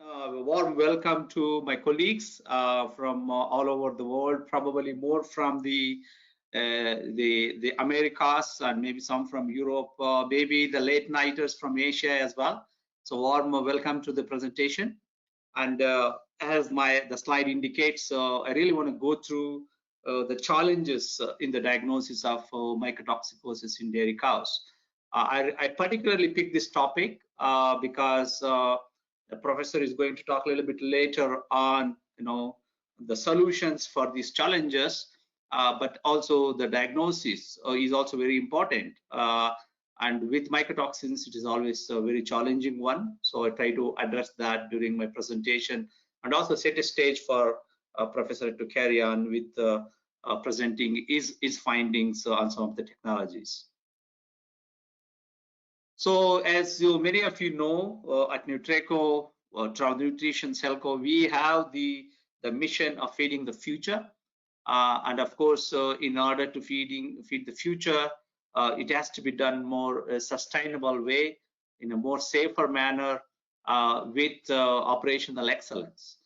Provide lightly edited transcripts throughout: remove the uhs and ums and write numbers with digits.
Warm welcome to my colleagues from all over the world, probably more from the Americas and maybe some from Europe, maybe the late nighters from Asia as well. So warm welcome to the presentation. And as the slide indicates, I really want to go through the challenges in the diagnosis of mycotoxicosis in dairy cows. I particularly picked this topic because the professor is going to talk a little bit later on, the solutions for these challenges, but also the diagnosis is also very important. And with mycotoxins, it is always a very challenging one. So I try to address that during my presentation and also set a stage for professor to carry on with presenting his findings on some of the technologies. So as many of you know, at Nutreco, Trout Nutrition Selko, we have the mission of feeding the future. And of course, in order to feed the future, it has to be done more sustainable way, in a more safer manner, with operational excellence.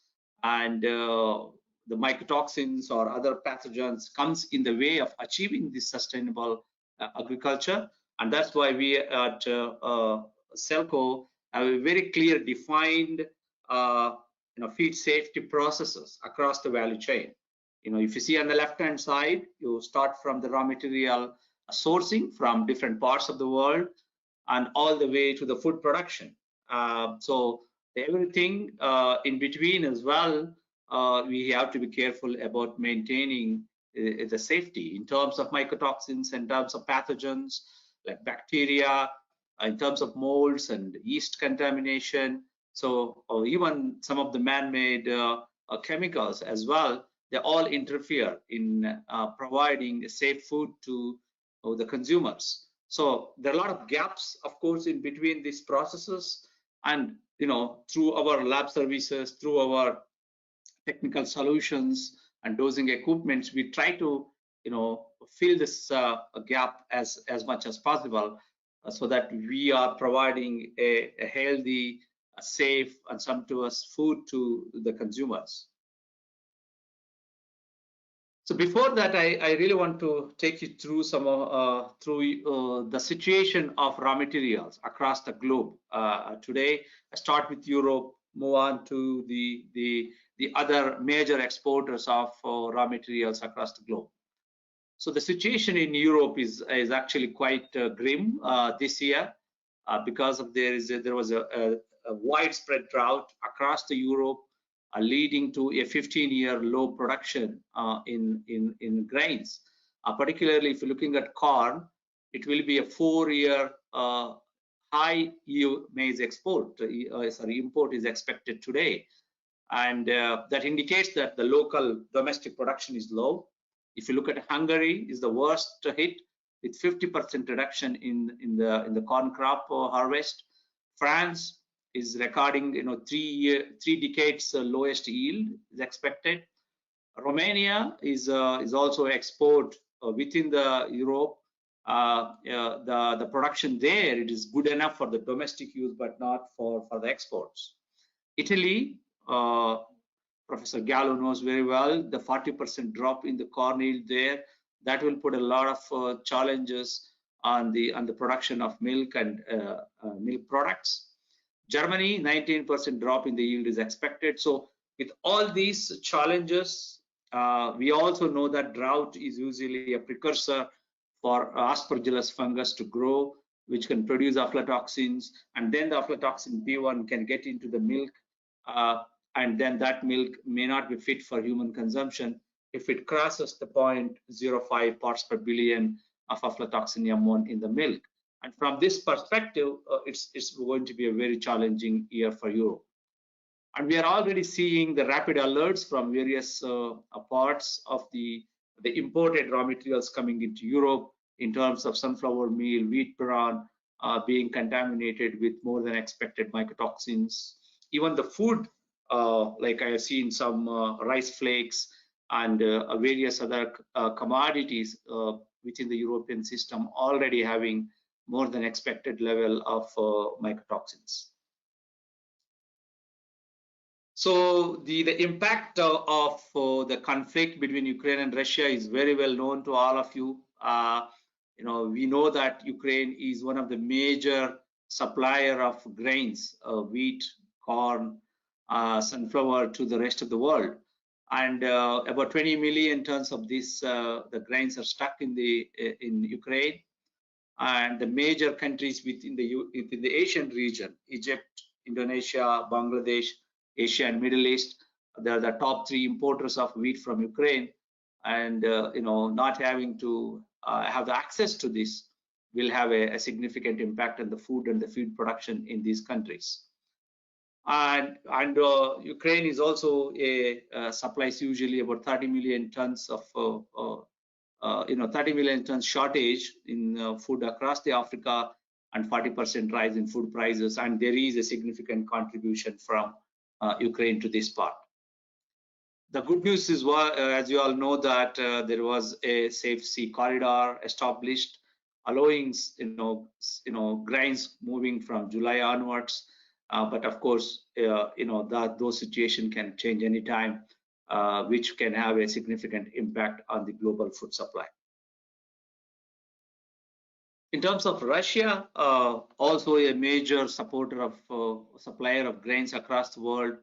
And the mycotoxins or other pathogens comes in the way of achieving this sustainable agriculture. And that's why we at Selko have a very clear defined feed safety processes across the value chain. If you see on the left hand side, you start from the raw material sourcing from different parts of the world and all the way to the food production. So everything in between as well, we have to be careful about maintaining the safety in terms of mycotoxins, in terms of pathogens like bacteria, in terms of molds and yeast contamination. So even some of the man-made chemicals as well, they all interfere in providing safe food to the consumers. So there are a lot of gaps, of course, in between these processes. And through our lab services, through our technical solutions and dosing equipments, we try to fill this gap as much as possible, so that we are providing a healthy, safe, and sumptuous food to the consumers. So before that, I really want to take you through some the situation of raw materials across the globe. Today, I start with Europe, move on to the other major exporters of raw materials across the globe. So the situation in Europe is actually quite grim this year because of there was a widespread drought across the Europe, leading to a 15-year low production in grains. Particularly if you're looking at corn, it will be a 4-year high yield maize import is expected today, and that indicates that the local domestic production is low. If you look at Hungary, is the worst hit with 50% reduction in the corn crop harvest. France is recording 3 decades lowest yield is expected. Romania is also export within the Europe. The production there, it is good enough for the domestic use, but not for the exports. Italy, Professor Gallo knows very well, the 40% drop in the corn yield there, that will put a lot of challenges on the production of milk and milk products. Germany, 19% drop in the yield is expected. So with all these challenges, we also know that drought is usually a precursor for Aspergillus fungus to grow, which can produce aflatoxins, and then the aflatoxin B1 can get into the milk, and then that milk may not be fit for human consumption if it crosses the 0.05 parts per billion of aflatoxin M1 in the milk. And from this perspective, it's going to be a very challenging year for Europe. And we are already seeing the rapid alerts from various parts of the imported raw materials coming into Europe in terms of sunflower meal, wheat bran being contaminated with more than expected mycotoxins. Even the food, like I have seen some rice flakes and various other commodities within the European system already having more than expected level of mycotoxins. So the impact of the conflict between Ukraine and Russia is very well known to all of you. We know that Ukraine is one of the major supplier of grains, wheat, corn, sunflower to the rest of the world, and about 20 million tons of this the grains are stuck in Ukraine. And the major countries within the Asian region, Egypt, Indonesia, Bangladesh, Asia and Middle East, they are the top three importers of wheat from Ukraine. And not having to have the access to this will have a significant impact on the food and the feed production in these countries. And Ukraine is also supplies usually about 30 million tons of 30 million tons shortage in food across the Africa, and 40% rise in food prices, and there is a significant contribution from Ukraine to this part. The good news is, as you all know, that there was a safe sea corridor established, allowing grains moving from July onwards. But of course, those situations can change anytime, which can have a significant impact on the global food supply. In terms of Russia, also a major supporter of supplier of grains across the world,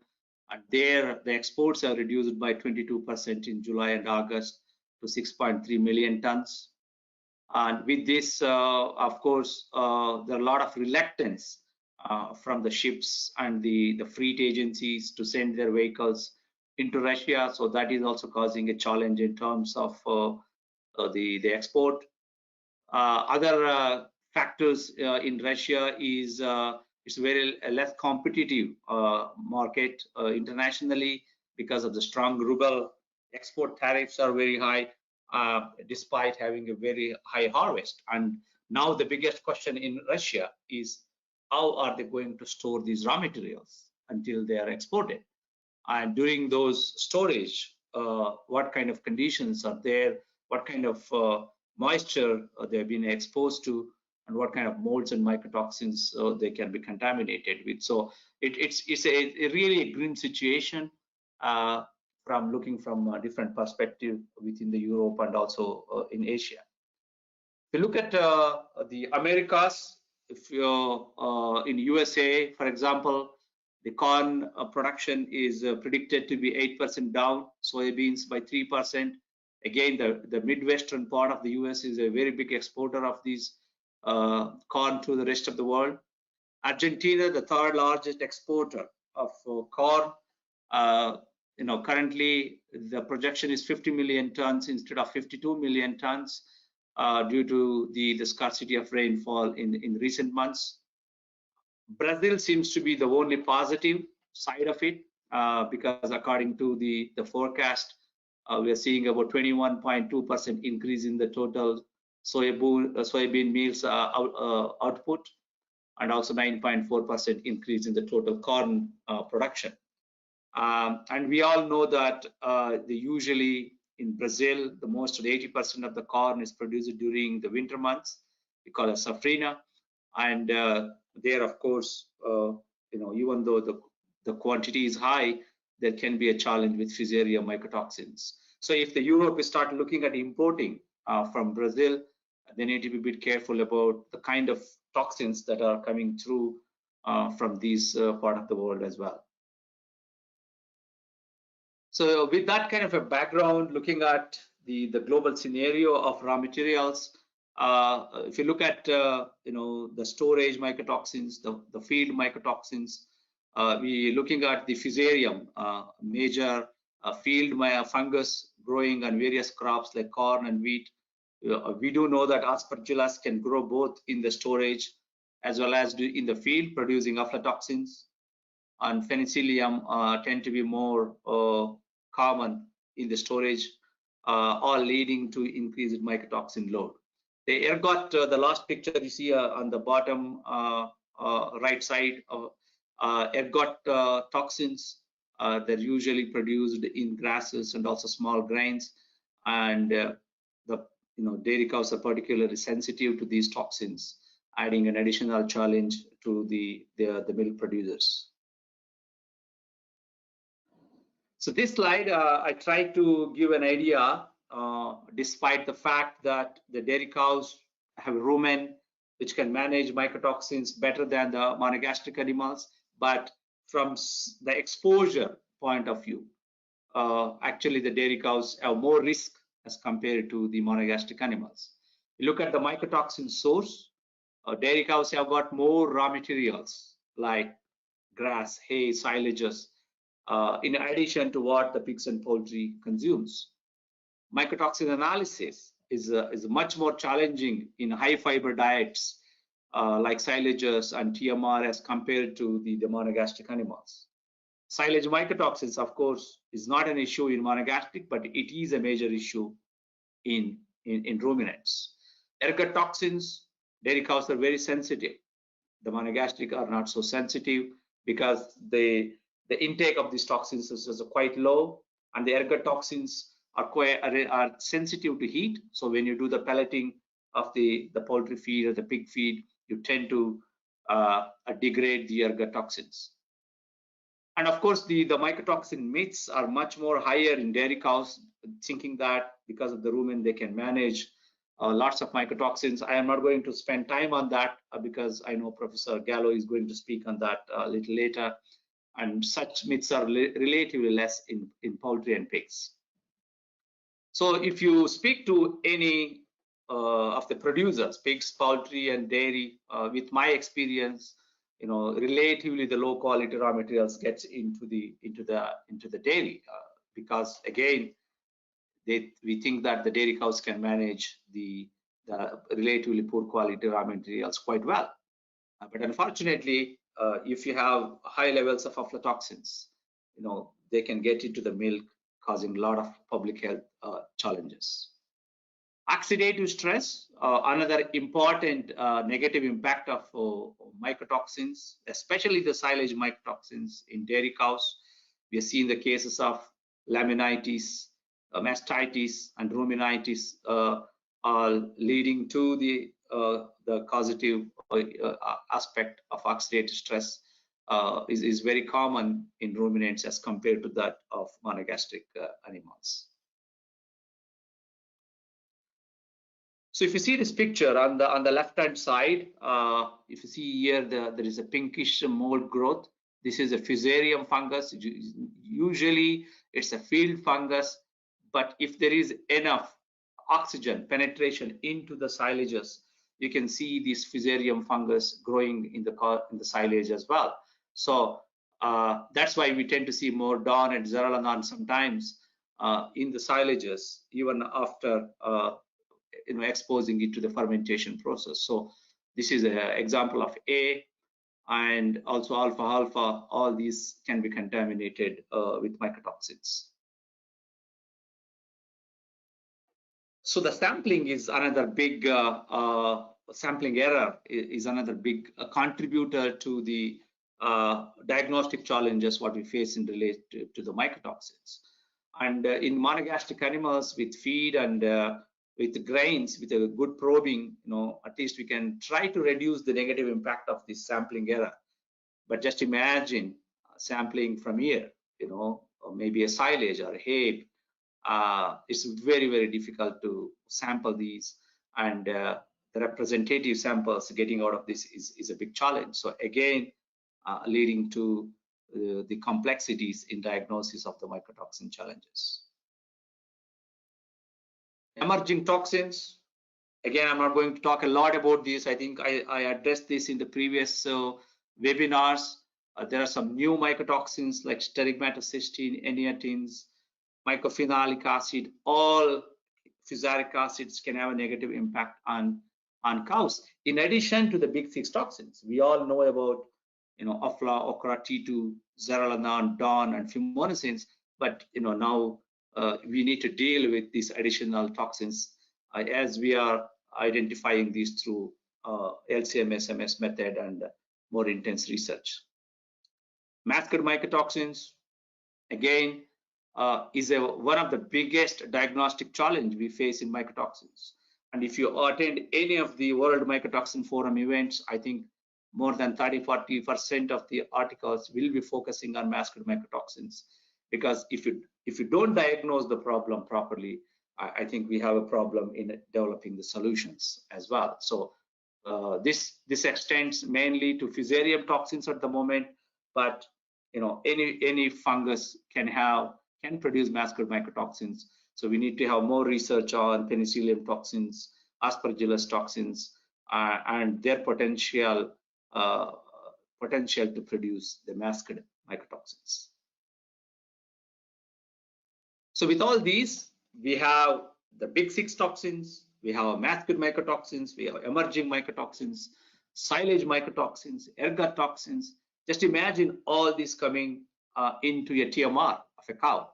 and there the exports are reduced by 22% in July and August to 6.3 million tons. And with this, of course, there are a lot of reluctance from the ships and the freight agencies to send their vehicles into Russia. So that is also causing a challenge in terms of the export. Other factors in Russia is it's very less competitive market internationally because of the strong ruble. Export tariffs are very high, despite having a very high harvest. And now the biggest question in Russia is, how are they going to store these raw materials until they are exported? And during those storage, what kind of conditions are there? What kind of moisture they've been exposed to, and what kind of molds and mycotoxins they can be contaminated with. So it's a really grim situation from looking from a different perspective within the Europe and also in Asia. If you look at the Americas, if you're in USA, for example, the corn production is predicted to be 8% down, soybeans by 3%. Again, the Midwestern part of the US is a very big exporter of these corn to the rest of the world. Argentina, the third largest exporter of corn. Currently the projection is 50 million tons instead of 52 million tons due to the scarcity of rainfall in recent months. Brazil seems to be the only positive side of it because according to the forecast, we are seeing about 21.2% increase in the total soybean meals output, and also 9.4% increase in the total corn production. And we all know that usually in Brazil, the most of 80% of the corn is produced during the winter months. We call it safrina, and there, of course, even though the quantity is high, there can be a challenge with Fusarium mycotoxins. So if the Europe start looking at importing from Brazil, they need to be a bit careful about the kind of toxins that are coming through from these part of the world as well. So with that kind of a background, looking at the global scenario of raw materials, if you look at the storage mycotoxins, the field mycotoxins, we looking at the Fusarium, major field fungus growing on various crops like corn and wheat. We do know that Aspergillus can grow both in the storage as well as in the field, producing aflatoxins, and Penicillium tend to be more common in the storage, all leading to increased mycotoxin load. The ergot, the last picture you see on the bottom right side, ergot toxins, they're usually produced in grasses and also small grains, and the dairy cows are particularly sensitive to these toxins, adding an additional challenge to the milk producers. So this slide, I try to give an idea, despite the fact that the dairy cows have rumen, which can manage mycotoxins better than the monogastric animals, but from the exposure point of view, actually the dairy cows have more risk as compared to the monogastric animals. You look at the mycotoxin source, dairy cows have got more raw materials like grass, hay, silages, in addition to what the pigs and poultry consumes. Mycotoxin analysis is much more challenging in high fiber diets like silages and TMR as compared to the monogastric animals. Silage mycotoxins, of course, is not an issue in monogastric, but it is a major issue in ruminants. Ergot toxins, dairy cows are very sensitive. The monogastric are not so sensitive because the intake of these toxins is quite low, and the ergot toxins are sensitive to heat. So when you do the pelleting of the poultry feed or the pig feed, you tend to degrade the ergot toxins. And of course, the mycotoxin myths are much more higher in dairy cows, thinking that because of the rumen they can manage lots of mycotoxins. I am not going to spend time on that because I know Professor Gallo is going to speak on that a little later. And such myths are relatively less in poultry and pigs. So if you speak to any of the producers, pigs, poultry, and dairy, with my experience, relatively the low quality raw materials gets into the dairy because again, we think that the dairy cows can manage the relatively poor quality raw materials quite well. But unfortunately, if you have high levels of aflatoxins, they can get into the milk, causing a lot of public health challenges. Oxidative stress, another important negative impact of mycotoxins, especially the silage mycotoxins in dairy cows. We have seen the cases of laminitis, mastitis, and ruminitis, all leading to the causative aspect of oxidative stress is very common in ruminants as compared to that of monogastric animals. So if you see this picture on the left hand side, if you see here there is a pinkish mold growth. This is a fusarium fungus. Usually it's a field fungus, but if there is enough oxygen penetration into the silages, you can see this fusarium fungus growing in the silage as well. So that's why we tend to see more DON and zearalenone sometimes in the silages, even after exposing it to the fermentation process. So this is an example of A, and also alpha. All these can be contaminated with mycotoxins. So the sampling is another big sampling error is another big contributor to the diagnostic challenges what we face in relation to the mycotoxins. And in monogastric animals with feed and with grains, with a good probing, at least we can try to reduce the negative impact of this sampling error. But just imagine sampling from here, or maybe a silage or a hay. It's very, very difficult to sample these, and the representative samples getting out of this is a big challenge. So again, leading to the complexities in diagnosis of the mycotoxin challenges. Emerging toxins. Again, I'm not going to talk a lot about this. I think I addressed this in the previous webinars. There are some new mycotoxins like sterigmatocystin, eniatins, mycophenolic acid. All fusaric acids can have a negative impact on cows. In addition to the big six toxins, we all know about afla, okra, T2, zearalenone, DON, and fumonisin. But now we need to deal with these additional toxins as we are identifying these through LCM SMS method and more intense research. Masked mycotoxins, again, is one of the biggest diagnostic challenge we face in mycotoxins. And if you attend any of the World Mycotoxin Forum events, I think more than 30–40% of the articles will be focusing on masked mycotoxins. because if you don't diagnose the problem properly, I think we have a problem in developing the solutions as well. So this extends mainly to fusarium toxins at the moment, but any fungus can produce masculine mycotoxins. So we need to have more research on penicillium toxins, aspergillus toxins, and their potential to produce the masculine mycotoxins. So with all these, we have the big six toxins, we have masculine mycotoxins, we have emerging mycotoxins, silage mycotoxins, ergot toxins. Just imagine all these coming into a TMR of a cow.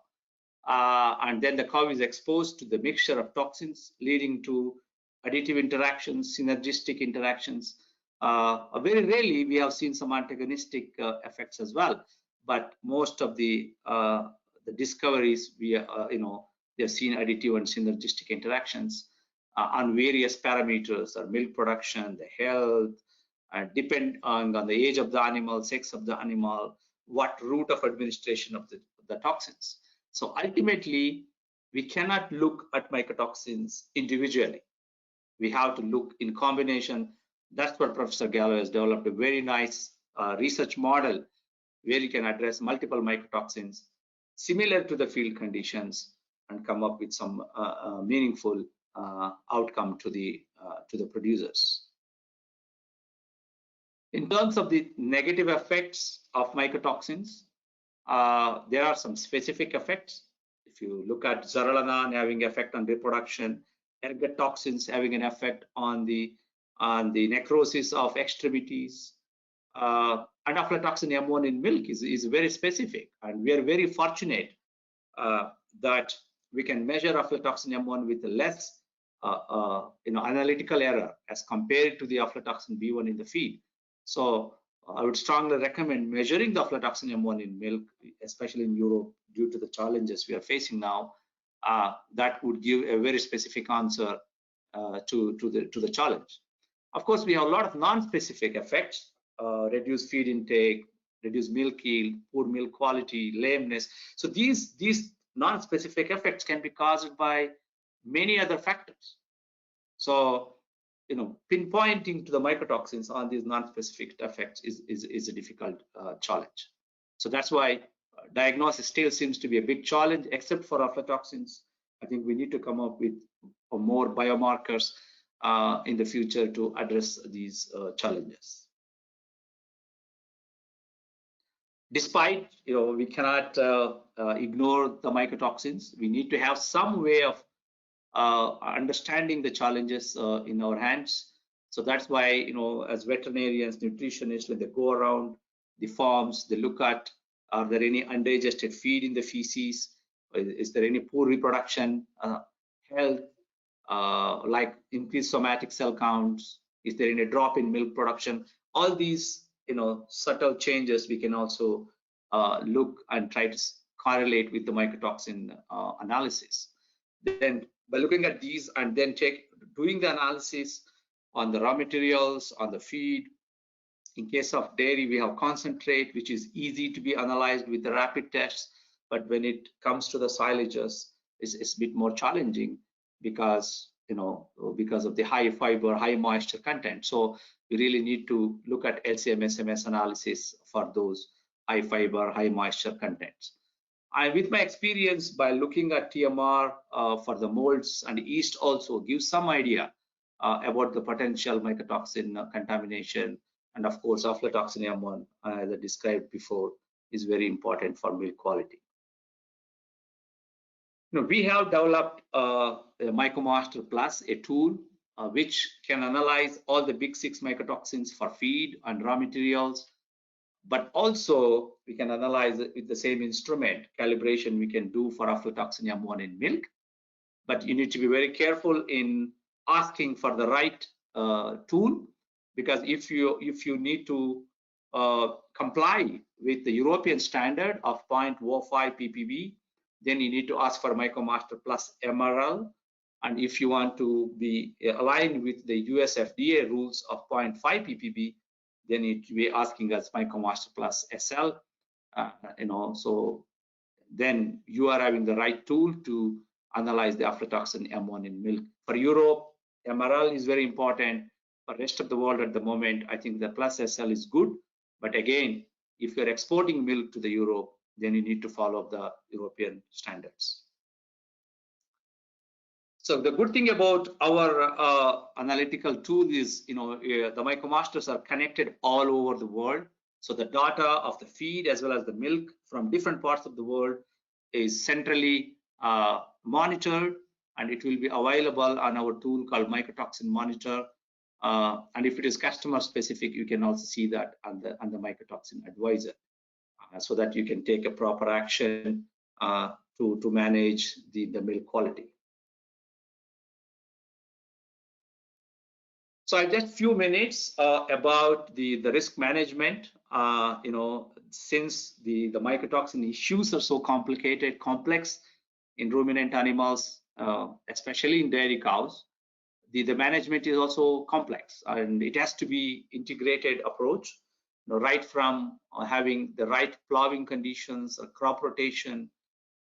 And then the cow is exposed to the mixture of toxins, leading to additive interactions, synergistic interactions. Very rarely we have seen some antagonistic effects as well, but most of the discoveries we have seen additive and synergistic interactions on various parameters, or milk production, the health, depend on the age of the animal, sex of the animal, what route of administration of the toxins. So ultimately, we cannot look at mycotoxins individually. We have to look in combination. That's what Professor Gallo has developed, a very nice research model where you can address multiple mycotoxins similar to the field conditions and come up with some meaningful outcome to the producers. In terms of the negative effects of mycotoxins, there are some specific effects. If you look at zearalenone having effect on reproduction, ergot toxins having an effect on the necrosis of extremities, and aflatoxin M1 in milk is very specific, and we are very fortunate that we can measure aflatoxin M1 with less analytical error as compared to the aflatoxin B1 in the feed. So I would strongly recommend measuring the aflatoxin M1 in milk, especially in Europe, due to the challenges we are facing now. That would give a very specific answer to the challenge. Of course, we have a lot of non-specific effects: reduced feed intake, reduced milk yield, poor milk quality, lameness. So these non-specific effects can be caused by many other factors. So pinpointing to the mycotoxins on these non-specific effects is a difficult challenge. So that's why diagnosis still seems to be a big challenge, except for aflatoxins. I think we need to come up with more biomarkers in the future to address these challenges. Despite, we cannot ignore the mycotoxins, we need to have some way of understanding the challenges in our hands. So that's why, as veterinarians, nutritionists, when they go around the farms, they look at, are there any undigested feed in the feces? Is there any poor reproduction, health, like increased somatic cell counts? Is there any drop in milk production? All these, subtle changes we can also look and try to correlate with the mycotoxin analysis. Then by looking at these and then doing the analysis on the raw materials, on the feed. In case of dairy, we have concentrate, which is easy to be analyzed with the rapid tests. But when it comes to the silages, it's a bit more challenging because, because of the high fiber, high moisture content. So we really need to look at LCM SMS analysis for those high fiber, high moisture contents. And with my experience by looking at TMR for the molds and yeast also gives some idea about the potential mycotoxin contamination. And of course, aflatoxin M1, as I described before, is very important for milk quality. We have developed a MycoMaster Plus, a tool which can analyze all the big six mycotoxins for feed and raw materials. But also, we can analyze it with the same instrument. Calibration we can do for aflatoxin M1 in milk. But you need to be very careful in asking for the right tool, because if you need to comply with the European standard of 0.05 ppb, then you need to ask for MycoMaster Plus MRL. And if you want to be aligned with the US FDA rules of 0.5 ppb, then you need to be asking us MycoMaster Plus SL. So then you are having the right tool to analyze the aflatoxin M1 in milk. For Europe, MRL is very important. For the rest of the world at the moment, I think the plus SL is good. But again, if you're exporting milk to the Europe, then you need to follow the European standards. So the good thing about our analytical tool is, the MycoMasters are connected all over the world. So the data of the feed as well as the milk from different parts of the world is centrally monitored, and it will be available on our tool called Mycotoxin Monitor. And if it is customer specific, you can also see that on the Mycotoxin Advisor, so that you can take a proper action to manage the milk quality. So just few minutes about the risk management. Since the mycotoxin issues are so complicated, complex in ruminant animals, especially in dairy cows, the management is also complex, and it has to be integrated approach, right from having the right plowing conditions, crop rotation,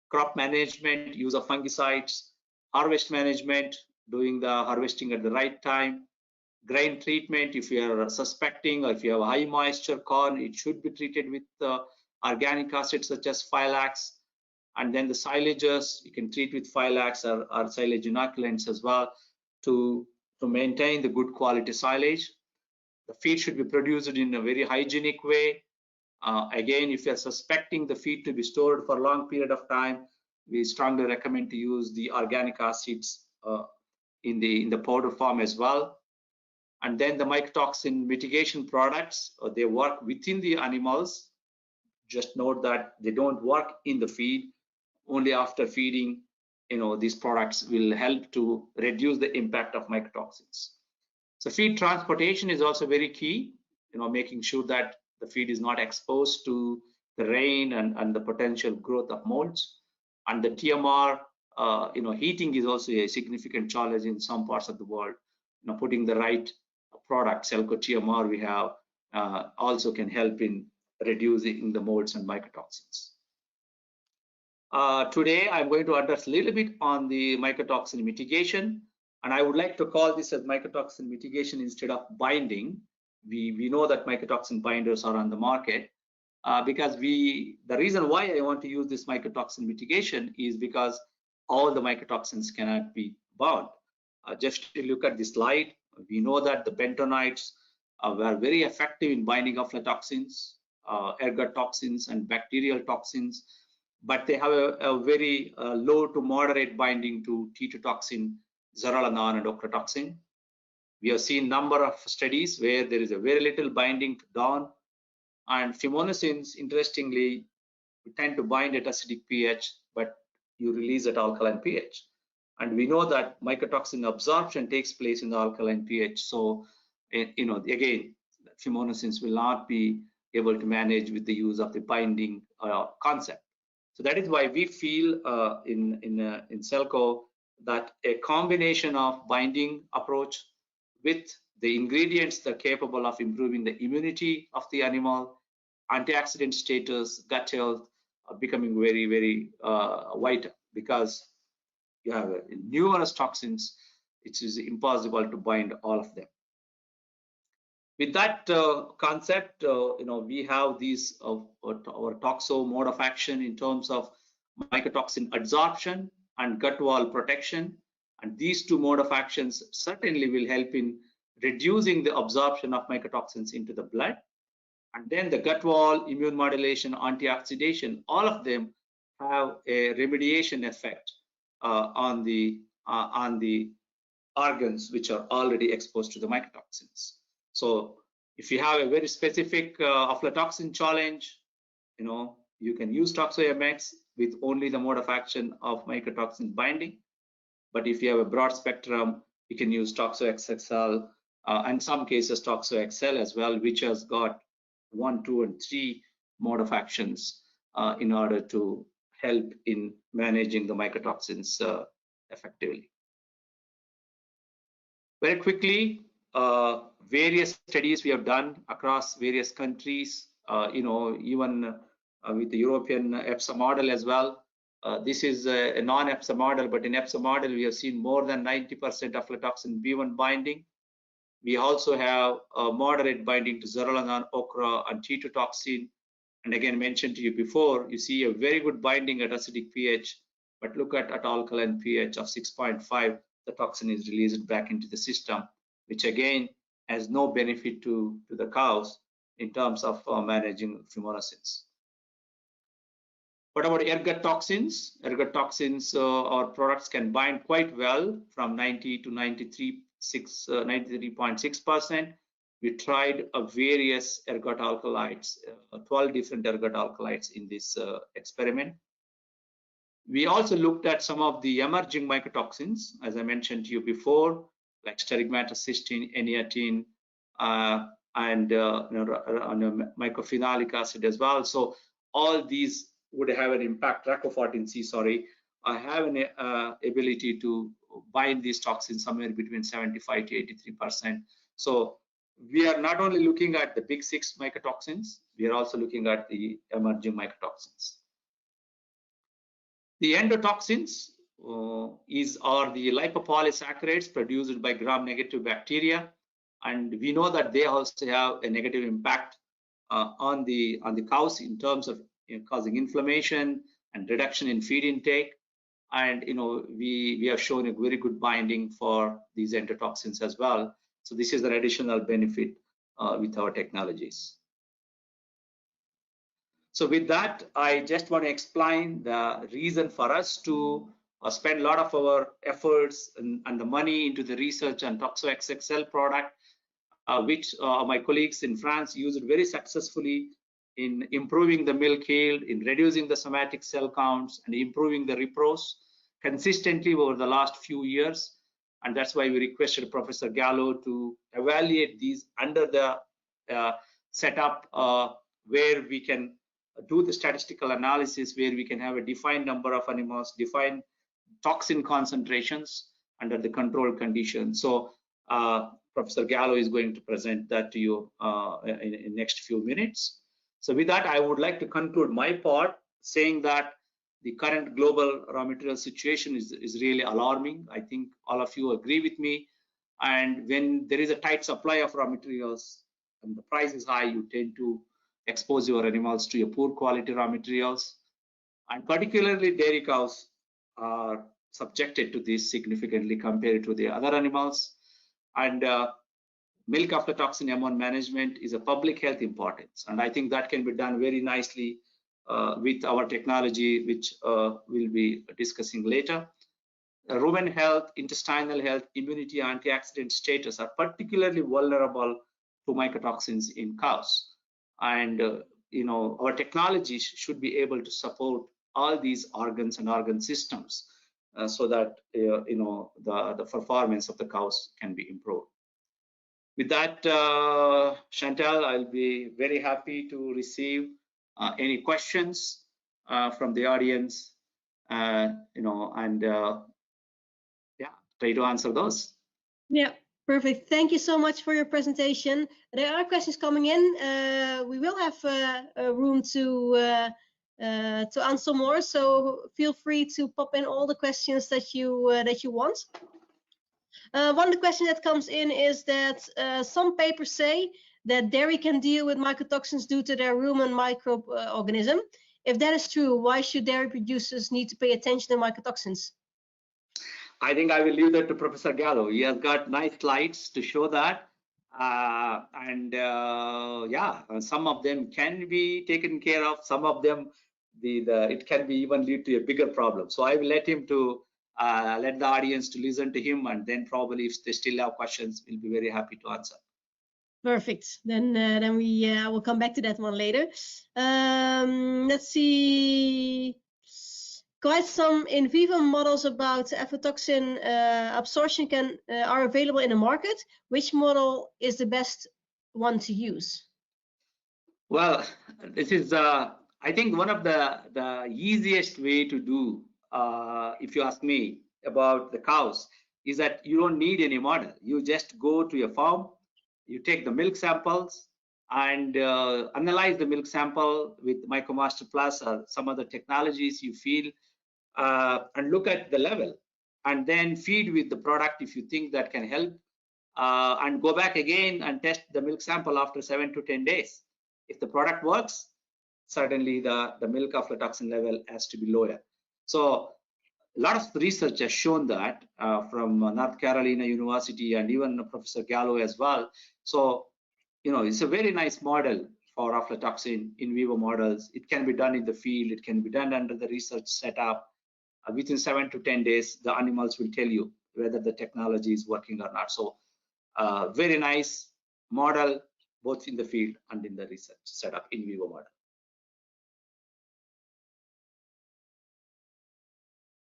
crop management, use of fungicides, harvest management, doing the harvesting at the right time, grain treatment. If you are suspecting or if you have high moisture corn, it should be treated with organic acids such as Phylax. And then the silages, you can treat with Phylax or silage inoculants as well to maintain the good quality silage. The feed should be produced in a very hygienic way. Again, if you're suspecting the feed to be stored for a long period of time, we strongly recommend to use the organic acids in the powder form as well. And then the mycotoxin mitigation products, they work within the animals. Just note that they don't work in the feed. Only after feeding, these products will help to reduce the impact of mycotoxins. So feed transportation is also very key, making sure that the feed is not exposed to the rain and the potential growth of molds. And the TMR, heating is also a significant challenge in some parts of the world. Putting the right product, Selko TMR we have, also can help in reducing the molds and mycotoxins. Today, I'm going to address a little bit on the mycotoxin mitigation, and I would like to call this as mycotoxin mitigation instead of binding. We know that mycotoxin binders are on the market because the reason why I want to use this mycotoxin mitigation is because all the mycotoxins cannot be bound. Just to look at the slide, we know that the bentonides were very effective in binding aflatoxins, ergot toxins, and bacterial toxins, but they have a very low to moderate binding to T2 toxin, zearalenone, and ochratoxin. We have seen number of studies where there is a very little binding to DON, and fumonisin, interestingly, we tend to bind at acidic pH, but you release at alkaline pH. And we know that mycotoxin absorption takes place in the alkaline pH. So, again, fumonisins will not be able to manage with the use of the binding concept. So that is why we feel in Selko that a combination of binding approach with the ingredients that are capable of improving the immunity of the animal, antioxidant status, gut health are becoming very, very vital, because you have numerous toxins. It is impossible to bind all of them. With that concept, we have these our toxo mode of action in terms of mycotoxin adsorption and gut wall protection, and these two mode of actions certainly will help in reducing the absorption of mycotoxins into the blood. And then the gut wall, immune modulation, antioxidation, all of them have a remediation effect on the organs which are already exposed to the mycotoxins. So if you have a very specific aflatoxin challenge, you can use ToxoMX with only the mode of action of mycotoxin binding. But if you have a broad spectrum, you can use ToxoXXL, and some cases ToxoXL as well, which has got 1, 2, and 3 mode of actions in order to help in managing the mycotoxins effectively. Very quickly, various studies we have done across various countries, even with the European EFSA model as well. This is a non-EFSA model, but in EFSA model, we have seen more than 90% aflatoxin B1 binding. We also have a moderate binding to zearalenone, ochra, and T2 toxin. And again, mentioned to you before, you see a very good binding at acidic pH, but look at alkaline pH of 6.5, the toxin is released back into the system, which again has no benefit to the cows in terms of managing fumonisin. What about ergot toxins? Ergot toxins, our products can bind quite well from 90 to 93.6%. We tried various ergot alkalides, 12 different ergot alkalides in this experiment. We also looked at some of the emerging mycotoxins, as I mentioned to you before, like sterigmatocystin, eniatin, and mycophenolic acid as well. So all these would have an impact, Raco14C, sorry, have an ability to bind these toxins somewhere between 75 to 83%. So we are not only looking at the big 6 mycotoxins, we are also looking at the emerging mycotoxins. The endotoxins are the lipopolysaccharides produced by gram-negative bacteria, and we know that they also have a negative impact on the cows in terms of causing inflammation and reduction in feed intake. And we have shown a very good binding for these endotoxins as well. So this is an additional benefit with our technologies. So with that, I just want to explain the reason for us to spend a lot of our efforts and the money into the research on ToxoXXL product, which my colleagues in France used very successfully in improving the milk yield, in reducing the somatic cell counts, and improving the repros consistently over the last few years. And that's why we requested Professor Gallo to evaluate these under the setup where we can do the statistical analysis, where we can have a defined number of animals, defined toxin concentrations under the controlled conditions. So Professor Gallo is going to present that to you in next few minutes. So with that, I would like to conclude my part saying that the current global raw material situation is really alarming. I think all of you agree with me. And when there is a tight supply of raw materials and the price is high, you tend to expose your animals to a poor quality raw materials. And particularly dairy cows are subjected to this significantly compared to the other animals. And milk aflatoxin M1 management is a public health importance. And I think that can be done very nicely with our technology, which we'll be discussing later. Rumen health, intestinal health, immunity, antioxidant status are particularly vulnerable to mycotoxins in cows. And our technology should be able to support all these organs and organ systems so that the performance of the cows can be improved. With that, Chantal, I'll be very happy to receive any questions from the audience, and try to answer those. Yeah, perfect. Thank you so much for your presentation. There are questions coming in. We will have room to answer more, so feel free to pop in all the questions that you want. One of the questions that comes in is that some papers say that dairy can deal with mycotoxins due to their rumen microorganism. If that is true, why should dairy producers need to pay attention to mycotoxins? I think I will leave that to Professor Gallo. He has got nice slides to show that. Some of them can be taken care of. Some of them, it can be even lead to a bigger problem. So I will let him to let the audience to listen to him, and then probably if they still have questions, we'll be very happy to answer. Perfect. Then we will come back to that one later. Let's see. Quite some in vivo models about aflatoxin absorption are available in the market. Which model is the best one to use? Well, this is I think one of the easiest way to do, if you ask me about the cows, is that you don't need any model. You just go to your farm, you take the milk samples, and analyze the milk sample with MycoMaster Plus or some other technologies you feel, and look at the level, and then feed with the product if you think that can help, and go back again and test the milk sample after 7 to 10 days. If the product works, certainly the milk aflatoxin level has to be lower. So a lot of research has shown that from North Carolina University and even Professor Gallo as well. So, it's a very nice model for aflatoxin in vivo models. It can be done in the field. It can be done under the research setup. Within 7 to 10 days, the animals will tell you whether the technology is working or not. So, very nice model, both in the field and in the research setup in vivo model.